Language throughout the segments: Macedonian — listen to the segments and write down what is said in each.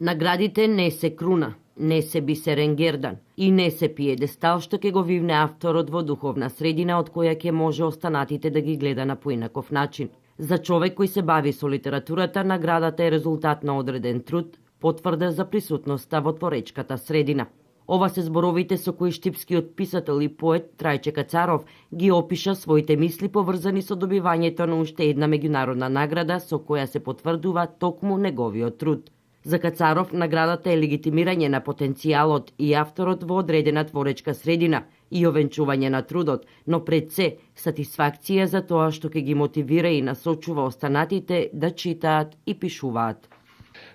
Наградите не се круна, не се бисерен гердан и не се пиедестал што ќе го вивне авторот во духовна средина од која ќе може останатите да ги гледа на поинаков начин. За човек кој се бави со литературата, наградата е резултат на одреден труд, потврда за присутноста во творечката средина. Ова се зборовите со кои штипскиот писател и поет Трајче Кацаров ги опиша своите мисли поврзани со добивањето на уште една меѓународна награда со која се потврдува токму неговиот труд. За Кацаров наградата е легитимирање на потенцијалот и авторот во одредена творечка средина и овенчување на трудот, но пред се сатисфакција за тоа што ќе ги мотивира и насочува останатите да читаат и пишуваат.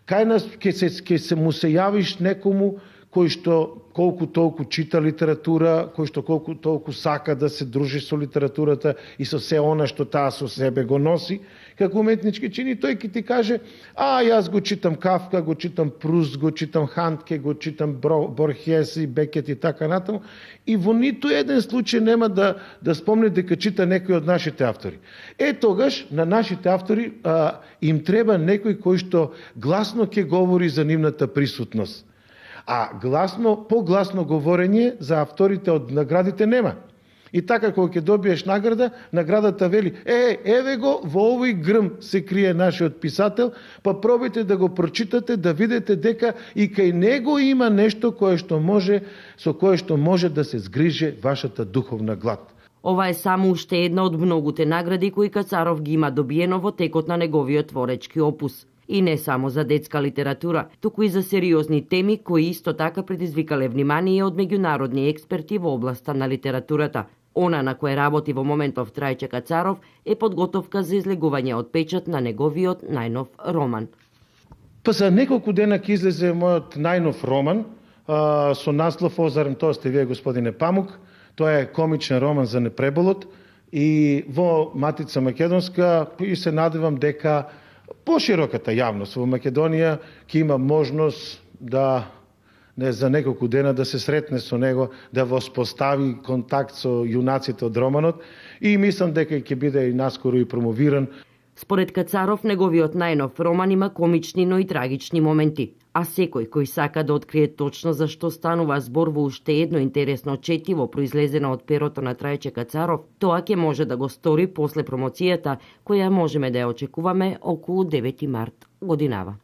Кај нас ќе се му се јавиш некому кој што колку толку чита литература, кој што колку толку сака да се дружи со литературата и со се она што таа со себе го носи, како уметнички чини, тој ќе ти каже: јас го читам Кафка, го читам Пруст, го читам Хантке, го читам Борхес и Бекет и така натаму, и во ниту еден случај нема да спомне дека чита некој од нашите автори. Тогаш на нашите автори им треба некој кој што гласно ќе говори за нивната присутност. А погласно говорење за авторите од наградите нема. И така, кога ќе добиеш награда, наградата вели: еве го, во овој грм се крие нашиот писател, па пробајте да го прочитате, да видите дека и кај него има нешто со кое што може да се згриже вашата духовна глад. Ова е само уште една од многуте награди кои Кацаров ги има добиено во текот на неговиот творечки опус. И не само за детска литература, туку и за сериозни теми кои исто така предизвикале внимание од меѓународни експерти во областа на литературата. Она на кој работи во моментов Трајче Кацаров е подготовка за излегување од печат на неговиот најнов роман. За неколку дена ќе излезе мојот најнов роман со наслов Озарен, тоа сте вие, господине Памук. Тоа е комичен роман за непреболот и во Матица Македонска, и се надевам дека пошироката јавност во Македонија ќе има можност за неколку дена да се сретне со него, да воспостави контакт со јунаците од романот, и мислам дека ќе биде и наскоро и промовиран. Според Кацаров, неговиот најнов роман има комични, но и трагични моменти, а секој кој сака да открие точно за што станува збор во уште едно интересно четиво произлезено од перото на Трајче Кацаров, тоа ќе може да го стори после промоцијата, која можеме да ја очекуваме околу 9 март годинава.